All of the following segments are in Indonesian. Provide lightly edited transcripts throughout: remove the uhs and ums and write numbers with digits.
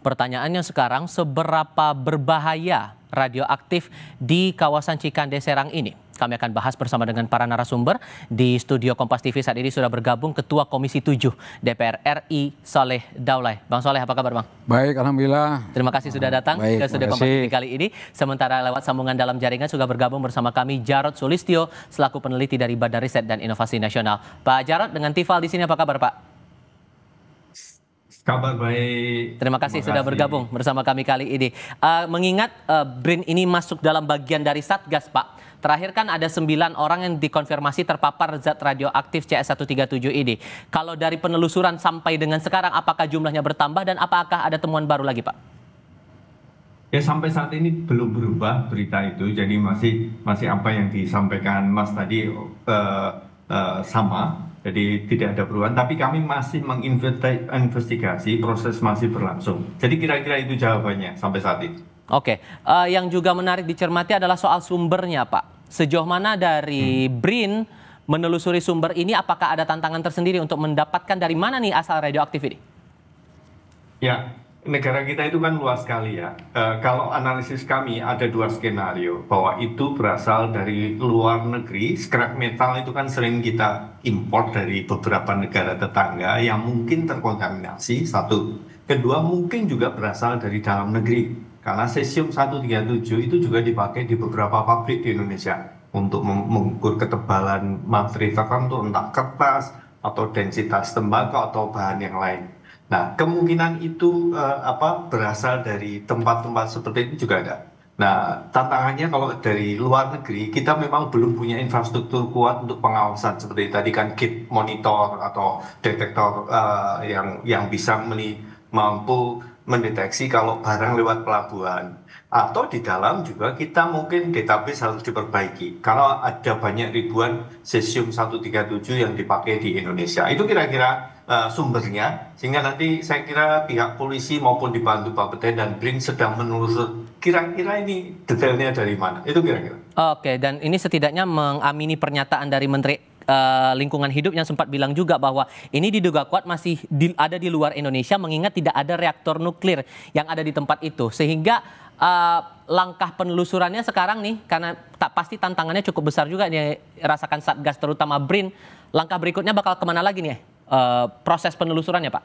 pertanyaannya sekarang, seberapa berbahaya radioaktif di kawasan Cikande Serang ini? Kami akan bahas bersama dengan para narasumber. Di studio Kompas TV saat ini sudah bergabung Ketua Komisi 7 DPR RI, Soleh Daulay. Bang Soleh, apa kabar Bang? Baik, Alhamdulillah. Terima kasih sudah datang ke studio Kompas TV kali ini. Sementara lewat sambungan dalam jaringan sudah bergabung bersama kami Jarod Sulistyo, selaku peneliti dari Badan Riset dan Inovasi Nasional. Pak Jarod, dengan Tifal di sini apa kabar Pak? Kabar baik. Terima kasih sudah bergabung bersama kami kali ini. Mengingat BRIN ini masuk dalam bagian dari Satgas, Pak. Terakhir kan ada 9 orang yang dikonfirmasi terpapar zat radioaktif CS137 ini. Kalau dari penelusuran sampai dengan sekarang, apakah jumlahnya bertambah dan apakah ada temuan baru lagi, Pak? Ya, sampai saat ini belum berubah berita itu. Jadi masih apa yang disampaikan Mas tadi sama. Jadi tidak ada perubahan, tapi kami masih menginvestigasi, proses masih berlangsung. Jadi kira-kira itu jawabannya sampai saat ini. Oke, yang juga menarik dicermati adalah soal sumbernya, Pak. Sejauh mana dari BRIN menelusuri sumber ini, apakah ada tantangan tersendiri untuk mendapatkan dari mana nih asal radioaktif ini? Ya, negara kita itu kan luas sekali ya. Kalau analisis kami ada 2 skenario, bahwa itu berasal dari luar negeri. Scrap metal itu kan sering kita impor dari beberapa negara tetangga yang mungkin terkontaminasi, satu. Kedua, mungkin juga berasal dari dalam negeri. Karena cesium-137 itu juga dipakai di beberapa pabrik di Indonesia untuk mengukur ketebalan materi tertentu, entah kertas atau densitas tembakau atau bahan yang lain. Nah, kemungkinan itu berasal dari tempat-tempat seperti itu juga ada. Nah, tantangannya kalau dari luar negeri, kita memang belum punya infrastruktur kuat untuk pengawasan seperti tadi kan gate monitor atau detektor yang bisa mampu mendeteksi kalau barang lewat pelabuhan. Atau di dalam juga kita mungkin database harus diperbaiki. Karena ada banyak ribuan cesium-137 yang dipakai di Indonesia. Itu kira-kira sumbernya. Sehingga nanti saya kira pihak polisi maupun dibantu Bapeten dan BRIN sedang menelusur kira-kira ini detailnya dari mana. Itu kira-kira. Oke, dan ini setidaknya mengamini pernyataan dari Menteri Lingkungan Hidup yang sempat bilang juga bahwa ini diduga kuat masih ada di luar Indonesia mengingat tidak ada reaktor nuklir yang ada di tempat itu. Sehingga langkah penelusurannya sekarang nih, karena tak pasti tantangannya cukup besar juga dirasakan Satgas terutama BRIN, langkah berikutnya bakal kemana lagi nih proses penelusurannya Pak?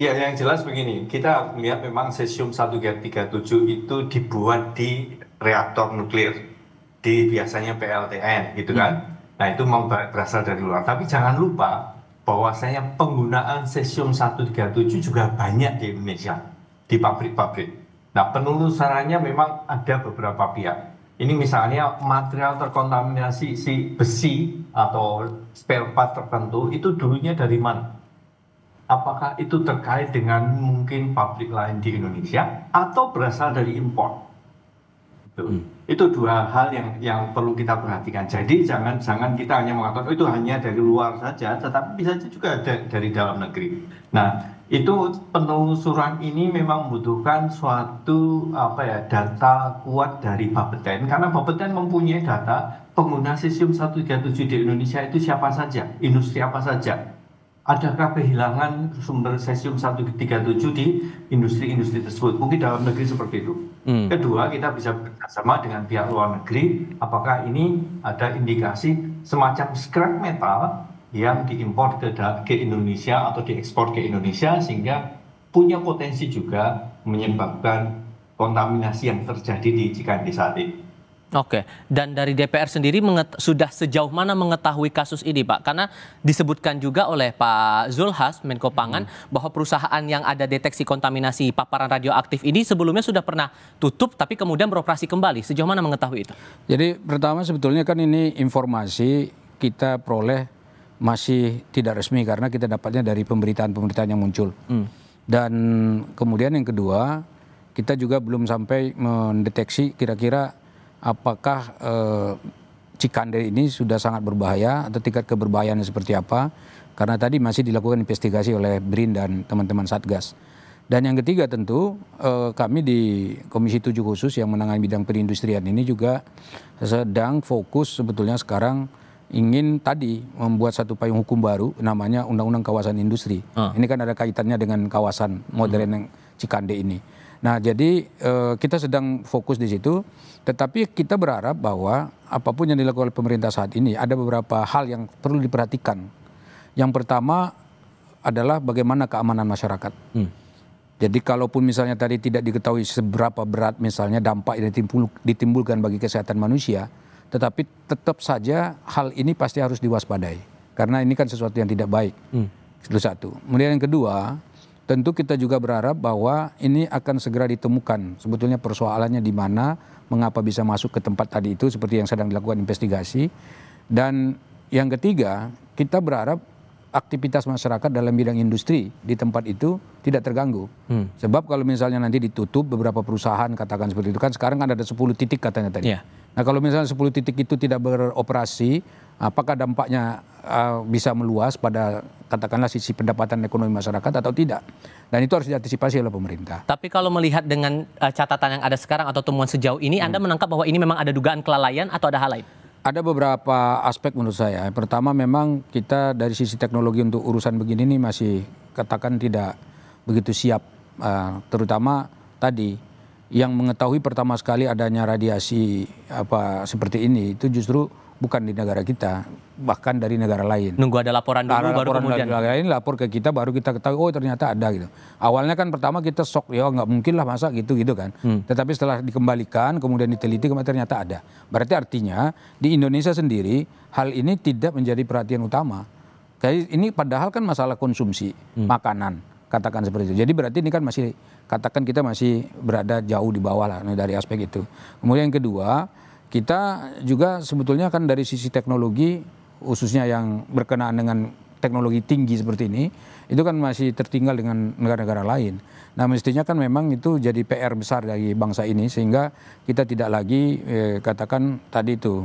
Ya, yang jelas begini, kita melihat memang cesium-137 itu dibuat di reaktor nuklir, di biasanya PLTN gitu kan. Nah, itu memang berasal dari luar. Tapi jangan lupa bahwasanya penggunaan cesium-137 juga banyak di Indonesia, di pabrik-pabrik. Nah, penelusurannya memang ada beberapa pihak. Ini misalnya material terkontaminasi si besi atau spare part tertentu, itu dulunya dari mana? Apakah itu terkait dengan mungkin pabrik lain di Indonesia atau berasal dari impor? Itu 2 hal yang perlu kita perhatikan. Jadi jangan kita hanya mengatakan itu hanya dari luar saja, tetapi bisa juga dari dalam negeri. Nah, itu penelusuran ini memang membutuhkan suatu data kuat dari Bapeten, karena Bapeten mempunyai data pengguna cesium-137 di Indonesia itu siapa saja, industri apa saja. Adakah kehilangan sumber cesium-137 di industri-industri tersebut? Mungkin dalam negeri seperti itu. Kedua, kita bisa bekerjasama dengan pihak luar negeri. Apakah ini ada indikasi semacam scrap metal yang diimpor ke Indonesia atau diekspor ke Indonesia sehingga punya potensi juga menyebabkan kontaminasi yang terjadi di Cikande saat ini. Oke, dan dari DPR sendiri sudah sejauh mana mengetahui kasus ini Pak? Karena disebutkan juga oleh Pak Zulhas, Menko Pangan, bahwa perusahaan yang ada deteksi kontaminasi paparan radioaktif ini sebelumnya sudah pernah tutup tapi kemudian beroperasi kembali. Sejauh mana mengetahui itu? Jadi pertama sebetulnya kan ini informasi kita peroleh masih tidak resmi karena kita dapatnya dari pemberitaan-pemberitaan yang muncul. Dan kemudian yang kedua, kita juga belum sampai mendeteksi kira-kira apakah Cikande ini sudah sangat berbahaya atau tingkat keberbahayaannya seperti apa, karena tadi masih dilakukan investigasi oleh BRIN dan teman-teman Satgas. Dan yang ketiga tentu kami di Komisi 7 khusus yang menangani bidang perindustrian ini juga sedang fokus sebetulnya sekarang ingin tadi membuat satu payung hukum baru namanya Undang-Undang Kawasan Industri. Ini kan ada kaitannya dengan kawasan modern yang Cikande ini. Nah, jadi kita sedang fokus di situ, tetapi kita berharap bahwa apapun yang dilakukan oleh pemerintah saat ini ada beberapa hal yang perlu diperhatikan. Yang pertama adalah bagaimana keamanan masyarakat. Jadi kalaupun misalnya tadi tidak diketahui seberapa berat misalnya dampak yang ditimbulkan bagi kesehatan manusia, tetapi tetap saja hal ini pasti harus diwaspadai. Karena ini kan sesuatu yang tidak baik. Itu satu. Kemudian yang kedua, tentu kita juga berharap bahwa ini akan segera ditemukan sebetulnya persoalannya di mana, mengapa bisa masuk ke tempat tadi itu seperti yang sedang dilakukan investigasi. Dan yang ketiga, kita berharap aktivitas masyarakat dalam bidang industri di tempat itu tidak terganggu. Sebab kalau misalnya nanti ditutup beberapa perusahaan katakan seperti itu, kan sekarang kan ada 10 titik katanya tadi. Nah kalau misalnya 10 titik itu tidak beroperasi, apakah dampaknya bisa meluas pada katakanlah sisi pendapatan ekonomi masyarakat atau tidak. Dan itu harus diantisipasi oleh pemerintah. Tapi kalau melihat dengan catatan yang ada sekarang atau temuan sejauh ini, Anda menangkap bahwa ini memang ada dugaan kelalaian atau ada hal lain? Ada beberapa aspek menurut saya. Pertama memang kita dari sisi teknologi untuk urusan begini ini masih katakan tidak begitu siap. Terutama tadi yang mengetahui pertama sekali adanya radiasi seperti ini itu justru bukan di negara kita, bahkan dari negara lain. Nunggu ada laporan dulu baru kemudian. Dari negara lain lapor ke kita baru kita ketahui oh ternyata ada gitu. Awalnya kan pertama kita shock ya nggak mungkin lah masa gitu kan. Tetapi setelah dikembalikan kemudian diteliti ternyata ada. Berarti artinya di Indonesia sendiri hal ini tidak menjadi perhatian utama. Kayak ini padahal kan masalah konsumsi makanan katakan seperti itu. Jadi berarti ini kan masih katakan kita masih berada jauh di bawah lah dari aspek itu. Kemudian yang kedua, kita juga sebetulnya kan dari sisi teknologi khususnya yang berkenaan dengan teknologi tinggi seperti ini itu kan masih tertinggal dengan negara-negara lain. Nah mestinya kan memang itu jadi PR besar bagi bangsa ini sehingga kita tidak lagi katakan tadi itu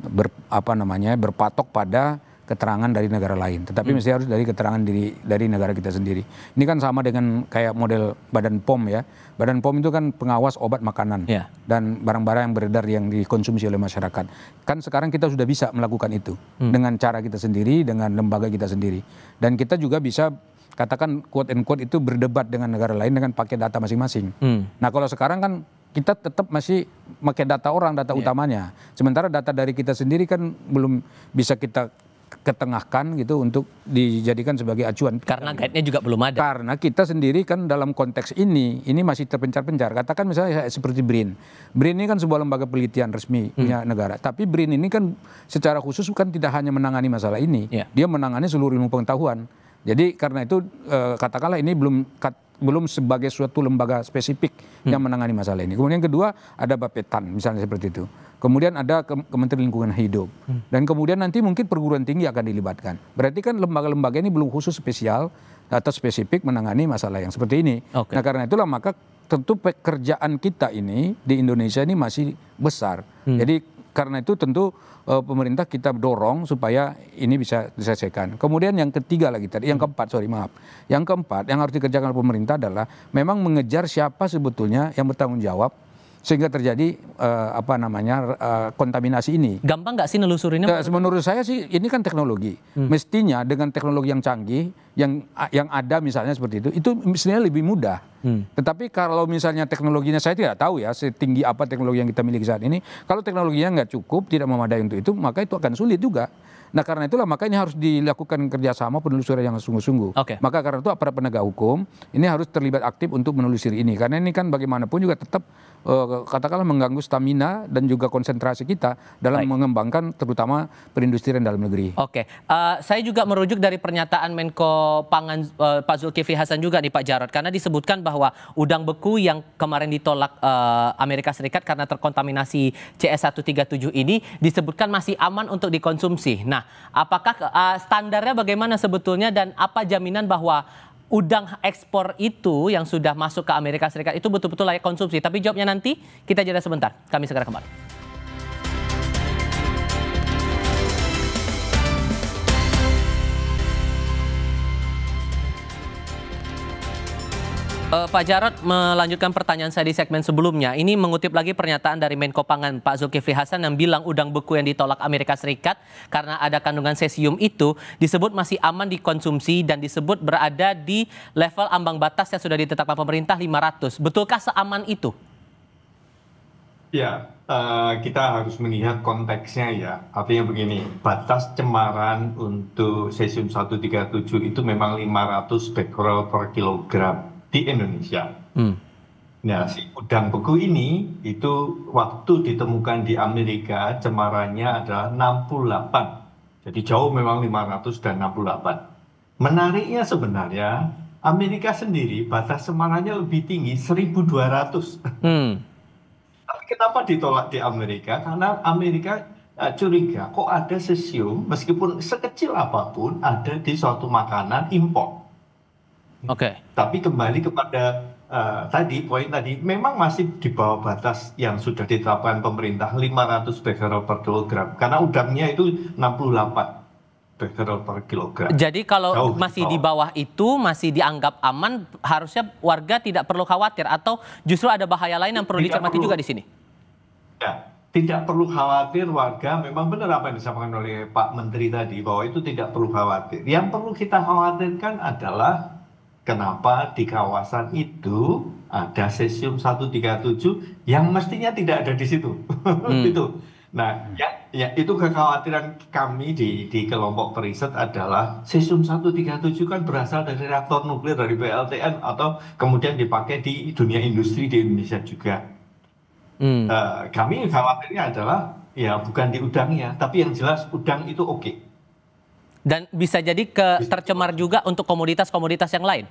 berpatok pada keterangan dari negara lain, tetapi mesti harus dari keterangan dari negara kita sendiri. Ini kan sama dengan kayak model Badan POM ya. Badan POM itu kan pengawas obat makanan dan barang-barang yang beredar yang dikonsumsi oleh masyarakat. Kan sekarang kita sudah bisa melakukan itu dengan cara kita sendiri, dengan lembaga kita sendiri. Dan kita juga bisa katakan quote and quote itu berdebat dengan negara lain dengan pakai data masing-masing. Nah kalau sekarang kan kita tetap masih pakai data orang, data utamanya. Sementara data dari kita sendiri kan belum bisa kita ketengahkan gitu untuk dijadikan sebagai acuan. Karena guide-nya juga belum ada. Karena kita sendiri kan dalam konteks ini masih terpencar-pencar. Katakan misalnya seperti BRIN. BRIN ini kan sebuah lembaga penelitian resmi punya negara. Tapi BRIN ini kan secara khusus kan tidak hanya menangani masalah ini. Dia menangani seluruh ilmu pengetahuan. Jadi karena itu katakanlah ini belum sebagai suatu lembaga spesifik yang menangani masalah ini. Kemudian yang kedua ada Bappetan misalnya seperti itu. Kemudian ada Kementerian Lingkungan Hidup. Dan kemudian nanti mungkin perguruan tinggi akan dilibatkan. Berarti kan lembaga-lembaga ini belum khusus spesial atau spesifik menangani masalah yang seperti ini. Nah karena itulah maka tentu pekerjaan kita ini di Indonesia ini masih besar. Jadi karena itu tentu pemerintah kita dorong supaya ini bisa diselesaikan. Kemudian yang ketiga lagi tadi, yang keempat yang harus dikerjakan oleh pemerintah adalah memang mengejar siapa sebetulnya yang bertanggung jawab sehingga terjadi kontaminasi ini. Gampang nggak sih nelusurinnya? Menurut saya sih ini kan teknologi. Mestinya dengan teknologi yang canggih, yang ada misalnya seperti itu mestinya lebih mudah. Tetapi kalau misalnya teknologinya saya tidak tahu ya setinggi apa teknologi yang kita miliki saat ini. Kalau teknologinya nggak cukup, tidak memadai untuk itu, maka itu akan sulit juga. Nah karena itulah maka ini harus dilakukan kerjasama penelusuran yang sungguh-sungguh. Maka karena itu aparat penegak hukum ini harus terlibat aktif untuk menelusuri ini. Karena ini kan bagaimanapun juga tetap katakanlah mengganggu stamina dan juga konsentrasi kita dalam mengembangkan terutama perindustrian dalam negeri. Saya juga merujuk dari pernyataan Menko Pangan Pak Zulkifli Hasan juga nih Pak Jarod. Karena disebutkan bahwa udang beku yang kemarin ditolak Amerika Serikat karena terkontaminasi CS137 ini disebutkan masih aman untuk dikonsumsi. Nah, apakah standarnya bagaimana sebetulnya dan apa jaminan bahwa udang ekspor itu yang sudah masuk ke Amerika Serikat itu betul-betul layak konsumsi? Tapi jawabnya nanti, kita jeda sebentar. Kami segera kembali. Pak Jarod, melanjutkan pertanyaan saya di segmen sebelumnya. Ini mengutip lagi pernyataan dari Menko Pangan Pak Zulkifli Hasan yang bilang udang beku yang ditolak Amerika Serikat karena ada kandungan cesium itu disebut masih aman dikonsumsi dan disebut berada di level ambang batas yang sudah ditetapkan pemerintah 500. Betulkah seaman itu? Ya, kita harus melihat konteksnya ya. Artinya begini, batas cemaran untuk cesium 137 itu memang 500 becquerel per kilogram di Indonesia. Nah, si udang beku ini itu waktu ditemukan di Amerika cemarannya adalah 68. Jadi jauh memang 500 dan 68. Menariknya sebenarnya Amerika sendiri batas cemarannya lebih tinggi 1200. Tapi kenapa ditolak di Amerika? Karena Amerika curiga kok ada cesium meskipun sekecil apapun ada di suatu makanan impor. Oke. Tapi kembali kepada tadi poin tadi, memang masih di bawah batas yang sudah ditetapkan pemerintah 500 becquerel per kilogram. Karena udangnya itu 68 becquerel per kilogram. Jadi kalau Jauh masih di bawah itu masih dianggap aman, harusnya warga tidak perlu khawatir atau justru ada bahaya lain yang perlu dicermati juga di sini? Ya, tidak perlu khawatir warga, memang benar apa yang disampaikan oleh Pak Menteri tadi, bahwa itu tidak perlu khawatir. Yang perlu kita khawatirkan adalah kenapa di kawasan itu ada cesium 137 yang mestinya tidak ada di situ. Itu. Nah, ya itu kekhawatiran kami di kelompok periset adalah cesium 137 kan berasal dari reaktor nuklir dari PLTN atau kemudian dipakai di dunia industri di Indonesia juga. Kami khawatirnya adalah ya bukan di udangnya, tapi yang jelas udang itu oke. Dan bisa jadi tercemar juga untuk komoditas-komoditas yang lain.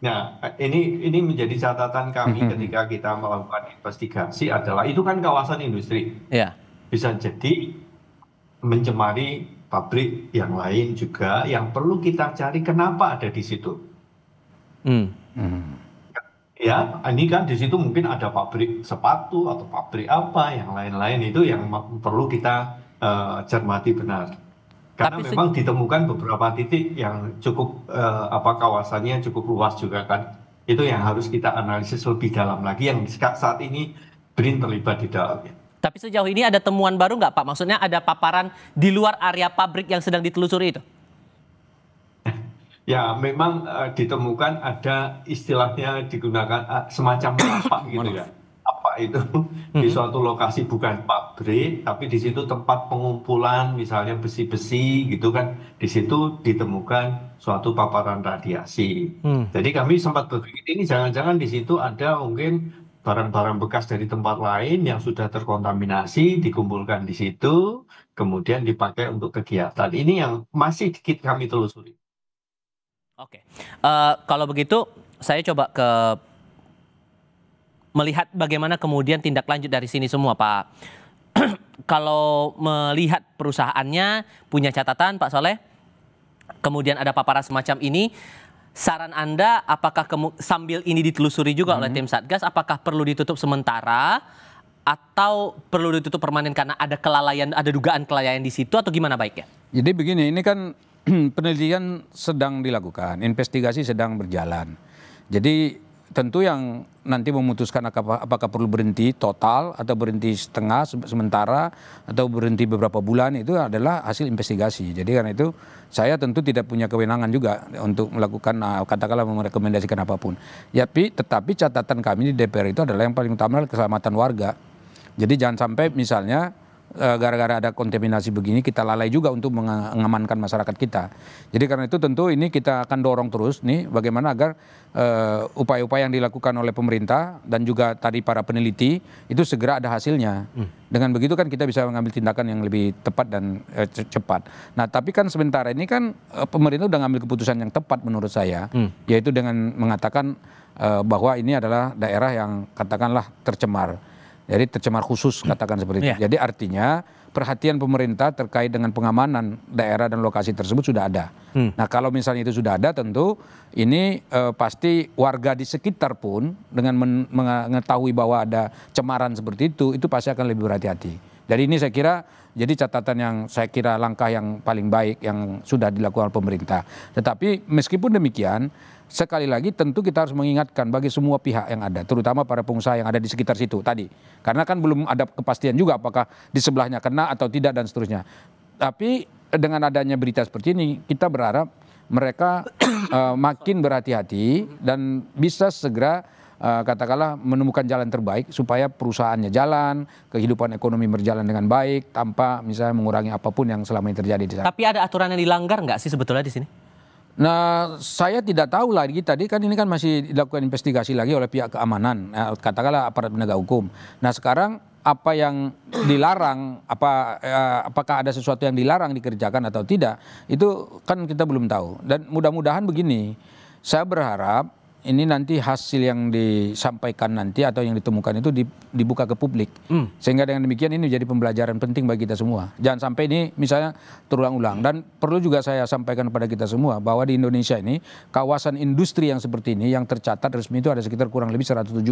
Nah, ini menjadi catatan kami ketika kita melakukan investigasi adalah itu kan kawasan industri. Ya. Bisa jadi mencemari pabrik yang lain juga yang perlu kita cari kenapa ada di situ. Ya, ini kan di situ mungkin ada pabrik sepatu atau pabrik apa yang lain-lain itu yang perlu kita cermati benar. Karena memang ditemukan beberapa titik yang cukup kawasannya cukup luas juga kan. Itu yang harus kita analisis lebih dalam lagi yang saat ini BRIN terlibat di dalamnya. Tapi sejauh ini ada temuan baru nggak Pak? Maksudnya ada paparan di luar area pabrik yang sedang ditelusuri itu? Ya, memang ditemukan ada istilahnya digunakan semacam apa gitu ya. Apa itu di suatu lokasi bukan pabrik, tapi di situ tempat pengumpulan misalnya besi-besi gitu kan. Di situ ditemukan suatu paparan radiasi. Jadi kami sempat berpikir ini jangan-jangan di situ ada mungkin barang-barang bekas dari tempat lain yang sudah terkontaminasi, dikumpulkan di situ, kemudian dipakai untuk kegiatan. Ini yang masih dikit kami telusuri. Oke, kalau begitu saya coba melihat bagaimana kemudian tindak lanjut dari sini semua, Pak. Kalau melihat perusahaannya punya catatan, Pak Soleh, kemudian ada paparan semacam ini, saran Anda apakah sambil ini ditelusuri juga oleh tim Satgas, apakah perlu ditutup sementara atau perlu ditutup permanen karena ada kelalaian, ada dugaan kelalaian di situ atau gimana baiknya? Jadi begini, ini kan penelitian sedang dilakukan, investigasi sedang berjalan. Jadi tentu yang nanti memutuskan apakah perlu berhenti total atau berhenti setengah sementara atau berhenti beberapa bulan itu adalah hasil investigasi. Jadi karena itu saya tentu tidak punya kewenangan juga untuk melakukan katakanlah merekomendasikan apapun. Ya, tetapi catatan kami di DPR itu adalah yang paling utama adalah keselamatan warga. Jadi jangan sampai misalnya gara-gara ada kontaminasi begini kita lalai juga untuk mengamankan masyarakat kita. Jadi karena itu tentu ini kita akan dorong terus nih bagaimana agar upaya-upaya yang dilakukan oleh pemerintah dan juga tadi para peneliti itu segera ada hasilnya. Dengan begitu kan kita bisa mengambil tindakan yang lebih tepat dan cepat. Nah tapi kan sementara ini kan pemerintah udah ngambil keputusan yang tepat menurut saya, yaitu dengan mengatakan bahwa ini adalah daerah yang katakanlah tercemar. Jadi tercemar khusus katakan seperti itu. Jadi artinya perhatian pemerintah terkait dengan pengamanan daerah dan lokasi tersebut sudah ada. Nah kalau misalnya itu sudah ada tentu ini pasti warga di sekitar pun dengan mengetahui bahwa ada cemaran seperti itu pasti akan lebih berhati-hati. Jadi ini saya kira jadi catatan yang saya kira langkah yang paling baik yang sudah dilakukan oleh pemerintah. Tetapi meskipun demikian sekali lagi tentu kita harus mengingatkan bagi semua pihak yang ada, terutama para pengusaha yang ada di sekitar situ tadi. Karena kan belum ada kepastian juga apakah di sebelahnya kena atau tidak dan seterusnya. Tapi dengan adanya berita seperti ini, kita berharap mereka makin berhati-hati dan bisa segera katakanlah menemukan jalan terbaik supaya perusahaannya jalan, kehidupan ekonomi berjalan dengan baik tanpa misalnya mengurangi apapun yang selama ini terjadi di sana. Tapi ada aturan yang dilanggar nggak sih sebetulnya di sini? Nah, saya tidak tahu lagi tadi kan ini kan masih dilakukan investigasi lagi oleh pihak keamanan, katakanlah aparat penegak hukum. Nah, sekarang apa yang dilarang, apakah ada sesuatu yang dilarang dikerjakan atau tidak, itu kan kita belum tahu. Dan mudah-mudahan begini, saya berharap ini nanti hasil yang disampaikan nanti atau yang ditemukan itu dibuka ke publik. Sehingga dengan demikian ini menjadi pembelajaran penting bagi kita semua. Jangan sampai ini misalnya terulang-ulang. Dan perlu juga saya sampaikan kepada kita semua bahwa di Indonesia ini kawasan industri yang seperti ini yang tercatat resmi itu ada sekitar kurang lebih 170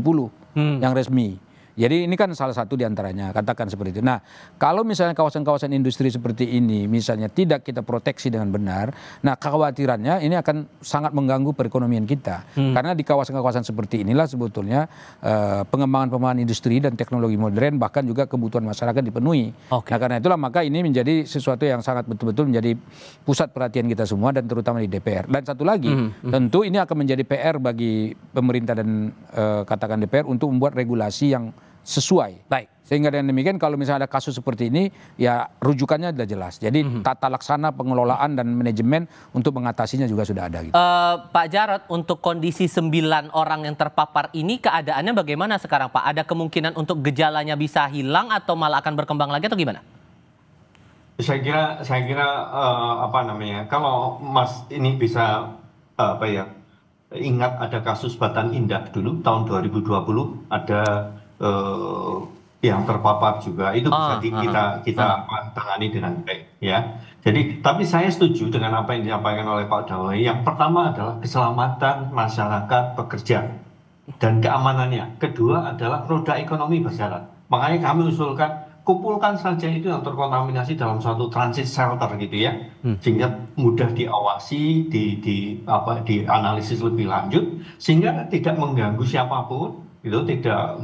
yang resmi. Jadi ini kan salah satu diantaranya, katakan seperti itu. Nah, kalau misalnya kawasan-kawasan industri seperti ini misalnya tidak kita proteksi dengan benar, nah kekhawatirannya ini akan sangat mengganggu perekonomian kita. Karena di kawasan-kawasan seperti inilah sebetulnya pengembangan industri dan teknologi modern bahkan juga kebutuhan masyarakat dipenuhi. Nah, karena itulah maka ini menjadi sesuatu yang sangat betul-betul menjadi pusat perhatian kita semua dan terutama di DPR. Dan satu lagi, tentu ini akan menjadi PR bagi pemerintah dan katakan DPR untuk membuat regulasi yang sesuai. Baik. Sehingga dengan demikian kalau misalnya ada kasus seperti ini, ya rujukannya sudah jelas. Jadi tata laksana pengelolaan dan manajemen untuk mengatasinya juga sudah ada. Gitu. Pak Jarod, untuk kondisi 9 orang yang terpapar ini keadaannya bagaimana sekarang Pak? Ada kemungkinan untuk gejalanya bisa hilang atau malah akan berkembang lagi atau gimana? Saya kira kalau Mas ini bisa ingat ada kasus Batan Indah dulu tahun 2020 ada yang terpapar juga itu bisa kita tangani dengan baik ya. Jadi tapi saya setuju dengan apa yang disampaikan oleh Pak Dawai. Yang pertama adalah keselamatan masyarakat pekerja dan keamanannya. Kedua adalah roda ekonomi berjalan. Makanya kami usulkan kumpulkan saja itu yang terkontaminasi dalam suatu transit shelter gitu ya, sehingga mudah diawasi, dianalisis lebih lanjut, sehingga tidak mengganggu siapapun. Itu tidak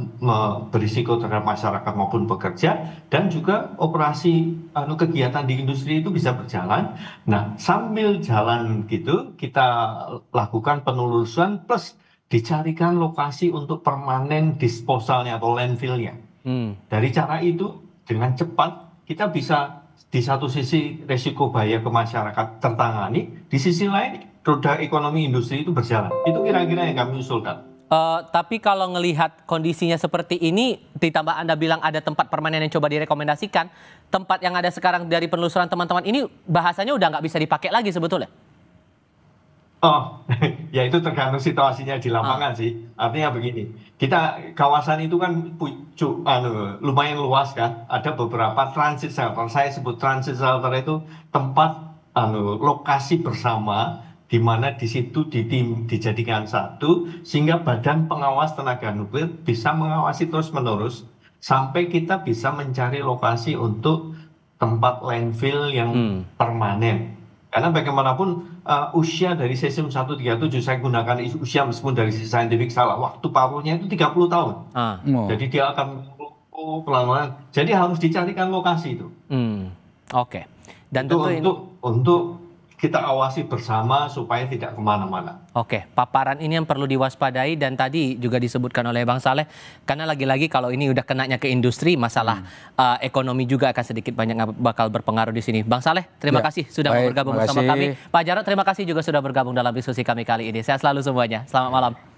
berisiko terhadap masyarakat maupun pekerja dan juga operasi kegiatan di industri itu bisa berjalan. Nah, sambil jalan gitu kita lakukan penelusuran plus dicarikan lokasi untuk permanen disposalnya atau landfillnya. Dari cara itu dengan cepat kita bisa di satu sisi resiko bahaya ke masyarakat tertangani, di sisi lain roda ekonomi industri itu berjalan. Itu kira-kira yang kami usulkan. Tapi kalau ngelihat kondisinya seperti ini, ditambah Anda bilang ada tempat permanen yang coba direkomendasikan, tempat yang ada sekarang dari penelusuran teman-teman ini bahasanya udah nggak bisa dipakai lagi sebetulnya? Oh, ya itu tergantung situasinya di lapangan sih. Artinya begini, kawasan itu kan lumayan luas kan. Ada beberapa transit shelter. Saya sebut transit shelter itu tempat lokasi bersama di mana di situ dijadikan satu sehingga Badan Pengawas Tenaga Nuklir bisa mengawasi terus-menerus sampai kita bisa mencari lokasi untuk tempat landfill yang permanen. Karena bagaimanapun usia dari cesium 137 saya gunakan usia meskipun dari sisi saintifik salah, waktu paruhnya itu 30 tahun. Jadi dia akan pelan-pelan. Jadi harus dicarikan lokasi itu. Oke. Dan untuk kita awasi bersama supaya tidak kemana-mana. Oke, paparan ini yang perlu diwaspadai dan tadi juga disebutkan oleh Bang Saleh, karena lagi-lagi kalau ini udah kenanya ke industri, masalah ekonomi juga akan sedikit banyak bakal berpengaruh di sini. Bang Saleh, terima kasih sudah bergabung bersama kami. Pak Jarod, terima kasih juga sudah bergabung dalam diskusi kami kali ini. Sehat selalu semuanya. Selamat malam.